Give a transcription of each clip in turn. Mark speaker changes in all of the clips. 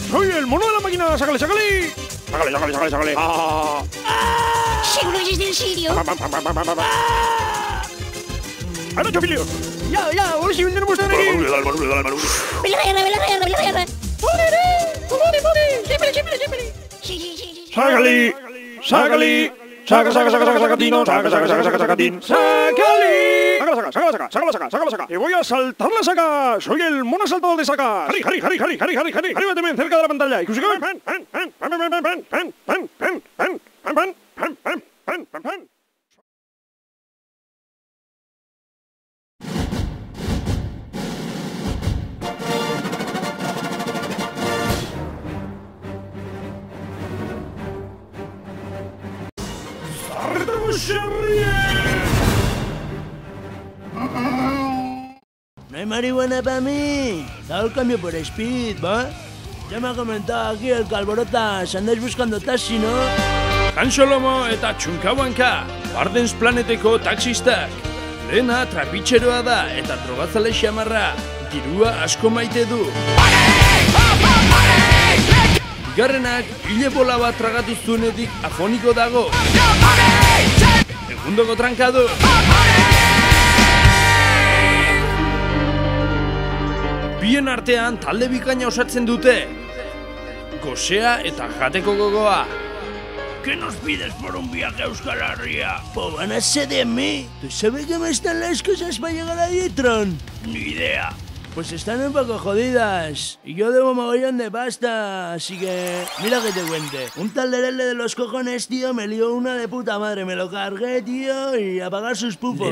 Speaker 1: Soy el mono de la máquina. ¡Sácale, sácale! ¡Sácale, sácale, sácale, sácale! ¡Ah!
Speaker 2: ¿Seguro que es del Sirio?
Speaker 1: ¡Ahora, chapillo! ¡Ya! ¡Ahora sí vendremos de aquí!
Speaker 2: ¡Ve la guerra! ¡Siempre! Sí.
Speaker 1: ¡Sácale! ¡Sácale! ¡Saca, sacatín! ¡Sácale! ¡Sácala, saca! ¡Que voy a saltar la saca! ¡Soy el mono saltador de sacas! ¡Harry! ¡Arriba cerca de la pantalla! ¡Y que
Speaker 3: No hay marihuana para mí. Hago el cambio por Speed, ¿va? Ya me ha comentado aquí el Calborotas. Andáis buscando taxi, ¿no?
Speaker 4: Han Solomo eta Txunkahuanka, Bardens planeteko taxistak. Lehena trapitxeroa da eta drogatzale xamarra. Dirua asko maite du. Bigarrenak, hile bola bat tragatu zuenetik afoniko dago. Egundoko trankadu. Bien artean talde bikaina osatzen dute. Gosea eta jateko gogoa. ¿Qué nos pides por un viaje a Euskal Herria?
Speaker 3: Pues van a ser de mí. ¿Tú sabes cómo están las cosas para llegar allí, Tron?
Speaker 4: Ni idea.
Speaker 3: Pues están un poco jodidas. Y yo debo mogollón de pasta. Así que, mira que te cuente. Un tal de los cojones, tío, me lió una de puta madre. Me lo cargué, tío, y a pagar sus pupos.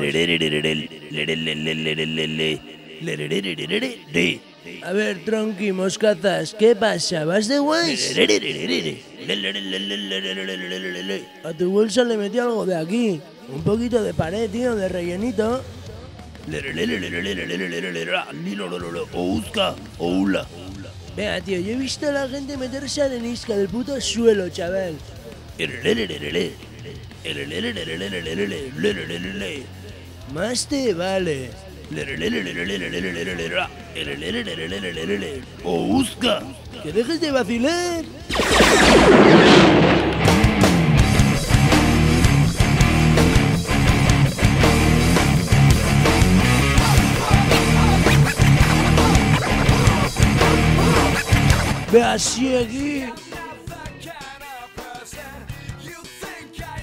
Speaker 3: A ver, tronqui, moscazas, ¿qué pasa? ¿Vas de guays? A tu bolsa le metí algo de aquí. Un poquito de pared, tío, de rellenito. Vea, tío, yo he visto a la gente meterse arenisca del puto suelo, chaval. Más te vale. ¡Que dejes de vacilar! Ve así aquí.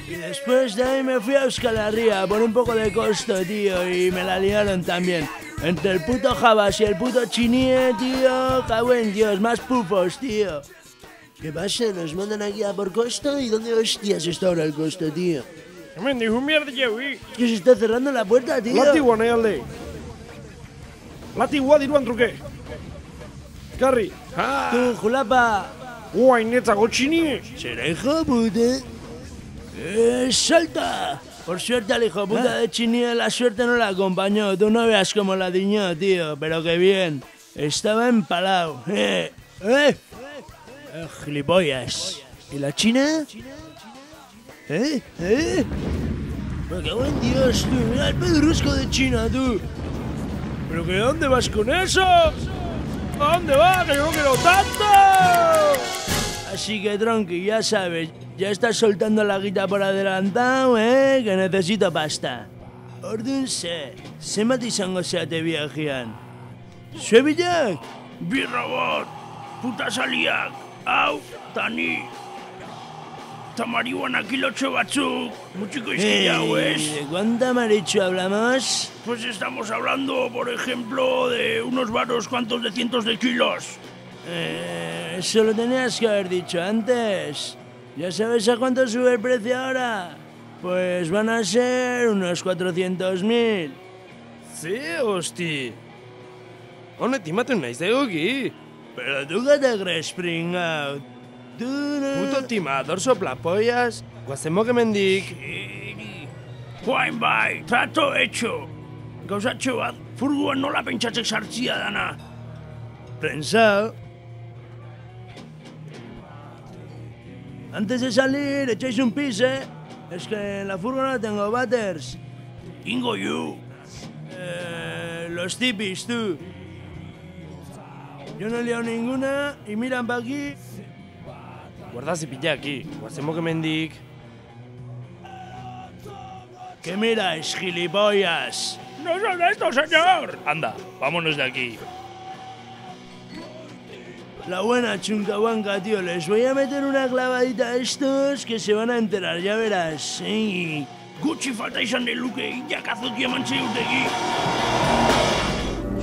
Speaker 3: Y después de ahí me fui a Euskal Herria por un poco de costo, tío, y me la liaron también. Entre el puto Jabas y el puto Chinie, tío, cago en Dios, más pufos, tío. ¿Qué pasa? ¿Nos mandan aquí a por costo? ¿Y dónde hostias está ahora el costo, tío?
Speaker 1: Me dijo mierda ya, güey.
Speaker 3: Que se está cerrando la puerta, tío.
Speaker 1: Latigua, nahialde. Latigua diruan truke. Karri.
Speaker 3: Tú, Julapa.
Speaker 1: Guain netzako Chinie.
Speaker 3: ¿Será hijo de puta? ¡Salta! Por suerte al hijo puta de Chinie la suerte no la acompañó. Tú no veas cómo la diñó, tío. Pero qué bien. Estaba empalado. Gilipollas. ¿Y la China? Me cago en Dios, tú. Mira el pedrusco de China, tú. ¿Pero que dónde vas con eso? ¿A dónde vas? ¡Que yo no quiero tanto! Así que, tronqui, ya sabes. Ya estás soltando la guita por adelantado, que necesito pasta. Ordun ze, zenbat izango zeate viajean? Zuebilak?
Speaker 4: Birrabot, putasaliak, hau, tani. Ta marihuana kilotxo batzuk, mutxiko izkiau, ¿es?
Speaker 3: ¿De cuánta marichu hablamos?
Speaker 4: Pues estamos hablando, por ejemplo, de unos varos cuantos de cientos de kilos.
Speaker 3: Eso lo tenías que haber dicho antes. ¿Ya sabes a cuánto sube el precio ahora? Pues van a ser unos 400.000.
Speaker 4: Ze, hosti. Honet imaten naiz egoki.
Speaker 3: Pero tú qué te crees, pringao. Tú no...
Speaker 4: Puto timador soplapollas. Guazemoke mendik. Juain bai, trato hecho. Gauzatxo bat, furguan nola pentsatzek sartzia dana.
Speaker 3: Pensao. Antes de salir, echáis un pis, Es que en la furgoneta tengo butters.
Speaker 4: Ingo you.
Speaker 3: Los tipis, tú. Yo no he liado ninguna y miran pa' aquí.
Speaker 4: Guarda se pilla aquí. Guazemo que mendik.
Speaker 3: ¿Qué miráis, gilipollas?
Speaker 4: ¡No son estos, señor! Anda, vámonos de aquí.
Speaker 3: La buena chuncahuanca, tío. Les voy a meter una clavadita a estos que se van a enterar, ya verás. Sí.
Speaker 4: Gutxi falta izan de luke, jakazotia mantxe utegi.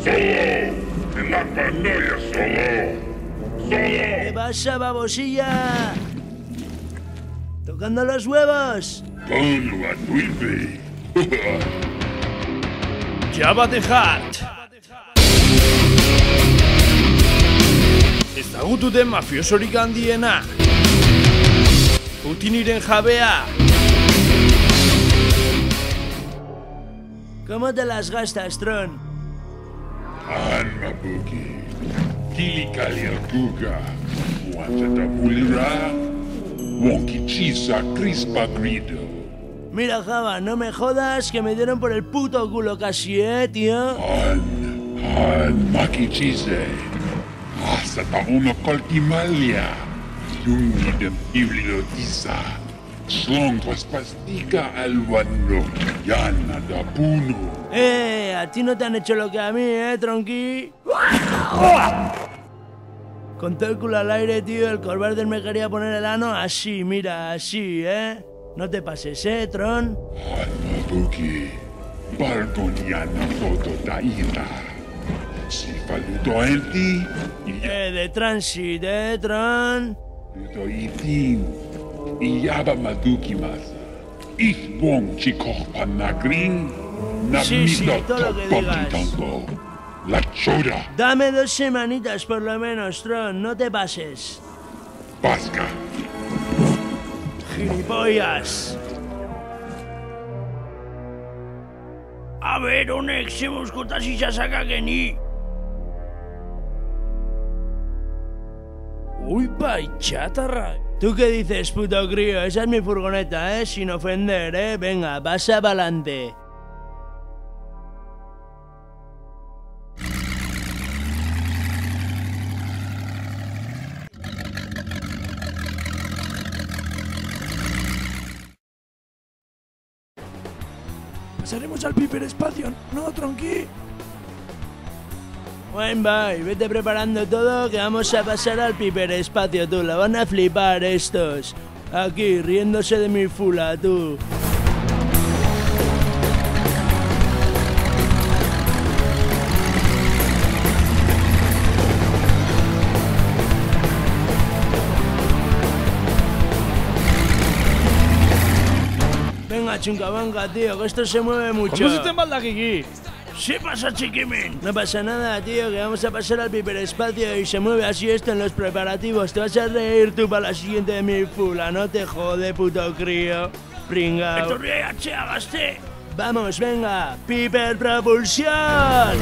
Speaker 5: ¡Solo! ¡En la pantalla, solo!
Speaker 3: ¿Qué pasa, babosilla? Tocando los huevos.
Speaker 5: Ponlo a Twilby.
Speaker 4: Jabba the Hutt! Ezagutu den mafiosorik handiena. Putiniren jabea.
Speaker 3: ¿Cómo te las gastas, Tron?
Speaker 5: Anma Buki. Kilikali Kuka. Wantata Pulira. Wonky Chisa Crispa Grido.
Speaker 3: Mira, Java, no me jodas que me dieron por el puto culo casi, tío.
Speaker 5: Han Maki Chise. Hasta uno Coltimalia. Yungi dem Iblido Tisa. Slongos pastica albano. Yana da Puno.
Speaker 3: A ti no te han hecho lo que a mí, tronqui. Con todo el culo al aire, tío, el Corvarder me quería poner el ano así, mira, así, No te pases, Tron.
Speaker 5: Buki. Balgoniana foto da ira. Si faluto en ti.
Speaker 3: De transit, Tron.
Speaker 5: Luto itin. Iyaba maduki masa. Ich bong chikokpa nagrin.
Speaker 3: Sí, todo lo que digas.
Speaker 5: La chora.
Speaker 3: Dame 2 semanitas por lo menos, Tron, no te pases.
Speaker 5: Pasca.
Speaker 3: Gilipollas.
Speaker 4: A ver, honek, zebuz kotazitza sakakeni. Uy, bai, chatarra.
Speaker 3: ¿Tú qué dices, puto crío? Esa es mi furgoneta, sin ofender, Venga, pasa pa'lante.
Speaker 4: Pasaremos al hiperespacio, ¿no, tronqui?
Speaker 3: Buen bye, vete preparando todo que vamos a pasar al hiperespacio, tú. La van a flipar estos. Aquí, riéndose de mi fula, tú. Venga, chuncabanca, tío, que esto se mueve mucho.
Speaker 4: ¿Cómo se te embalda aquí? ¿Qué pasa, chiquimen?
Speaker 3: No pasa nada, tío, que vamos a pasar al hiperespacio y se mueve así esto en los preparativos. Te vas a reír tú para la siguiente de mi fula, no te jode, puto crío. Pringao.
Speaker 4: Etorri atxea, gazte.
Speaker 3: Vamos, venga, Piper Propulsión.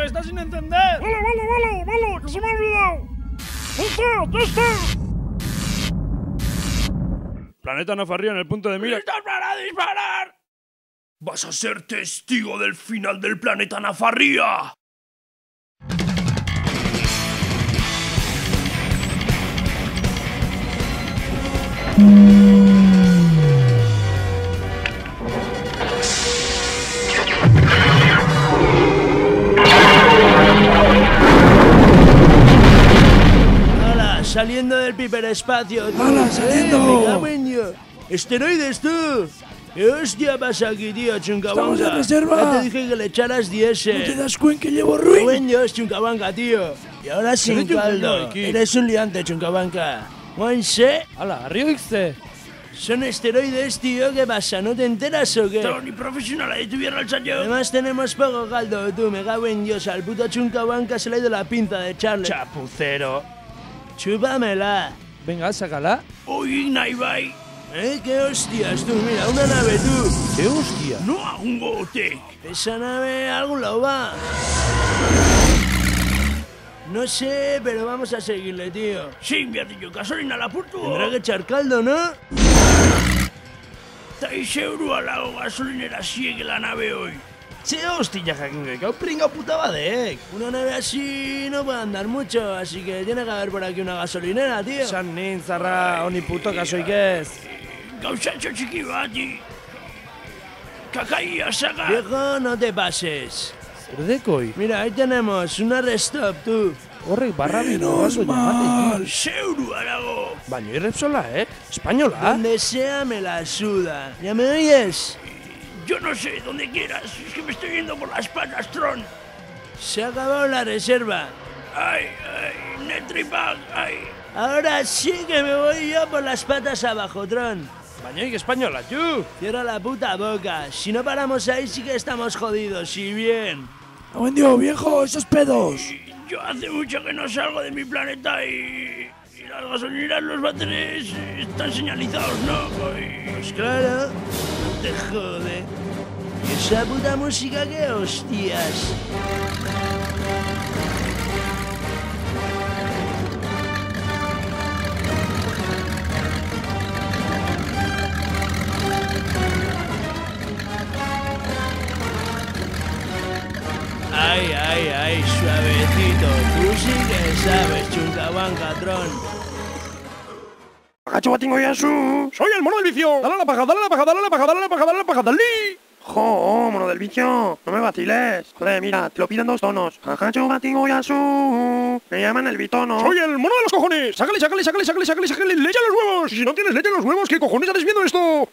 Speaker 4: ¡Está sin entender!
Speaker 1: ¡Vale! ¡Que se me ha olvidado! ¡Ya está! Planeta Nafarría en el punto de mira.
Speaker 4: ¡Listos para disparar! ¡Vas a ser testigo del final del planeta Nafarría!
Speaker 3: Saliendo del hiperespacio.
Speaker 4: ¡Hala, saliendo!
Speaker 3: Me cago en Dios. ¡Esteroides, tú! ¿Qué hostia pasa aquí, tío, chuncabanca?
Speaker 4: ¡Estamos en reserva!
Speaker 3: Ya te dije que le echaras diésel.
Speaker 4: ¿No te das cuenta que llevo ruin?
Speaker 3: Buen Dios, chuncabanca, tío. Y ahora sin
Speaker 4: Pero
Speaker 3: caldo.
Speaker 4: aquí.
Speaker 3: Eres un liante, chuncabanca. Juanse,
Speaker 4: ¡Hala, arrioixte!
Speaker 3: son esteroides, tío. ¿Qué pasa? ¿No te enteras o qué?
Speaker 4: Ni profesionala dituviera el chayo.
Speaker 3: Además tenemos poco caldo, tú. Me cago en Dios. Al puto chuncabanca se le ha ido la pinza de echarle.
Speaker 4: Chapucero.
Speaker 3: Chúpamela.
Speaker 4: Venga, sácala. Uy, Naibai.
Speaker 3: ¿Qué hostias, tú? Mira, una nave, tú.
Speaker 4: ¿Qué hostia? No a un bote.
Speaker 3: Esa nave a algún lado va. No sé, pero vamos a seguirle, tío.
Speaker 4: Sí, mi dicho gasolina lapurtu.
Speaker 3: Tendrá que echar caldo, ¿no?
Speaker 4: Zaiz eurua lago gasolinera sigue la nave hoy.
Speaker 3: Che, hostia, jaquingo, que pringa puta badek. Una nave así no puede andar mucho, así que tiene que haber por aquí una gasolinera, tío.
Speaker 4: Esan nintzarra, honi puto kasoik ez.
Speaker 2: Gauzatxo txiki bati. Kakaia saga.
Speaker 3: Viejo, no te pases.
Speaker 4: Zerdekoi?
Speaker 3: Mira, ahí tenemos una restop, tú.
Speaker 4: Horrek barrabino ondo jamatekin.
Speaker 2: Zeurua dago.
Speaker 4: Baina irrepsola, Espainola?
Speaker 3: Donde sea me la suda. ¿Ya me oyes?
Speaker 2: Yo no sé, donde quieras. Es que me estoy yendo por las patas, Tron.
Speaker 3: Se ha acabado la reserva.
Speaker 2: Ay, Netripag, ay.
Speaker 3: Ahora sí que me voy yo por las patas abajo, Tron.
Speaker 4: Baina espainola, ju!
Speaker 3: Cierra la puta boca. Si no paramos ahí sí que estamos jodidos, y bien.
Speaker 4: ¡Aguendio, viejo! ¡Esos pedos!
Speaker 2: Yo hace mucho que no salgo de mi planeta y las gasolineras, los váteres están señalizados, ¿no?
Speaker 3: Pues claro, no te jode. ¿Y esa puta música qué hostias? Ay, ay, ay, suavecito. Tú sí que sabes, chuncabanca, Tron.
Speaker 1: ¡Agacho batingo yasu! ¡Soy el mono del vicio! ¡Dale a la paja, dale a la paja, dale a la paja, dale a la paja, dale a la paja, dale!
Speaker 6: ¡Jo, mono del vicio! No me vaciles. Joder, mira, te lo pido en 2 tonos. Agacho batingo yasu. Me llaman el bitono.
Speaker 1: ¡Soy el mono de los cojones! ¡Sácale, sácale, sácale, sácale, sácale, sácale! ¡Leche a los huevos! Y si no tienes leche a los huevos, ¿qué cojones haces viendo esto?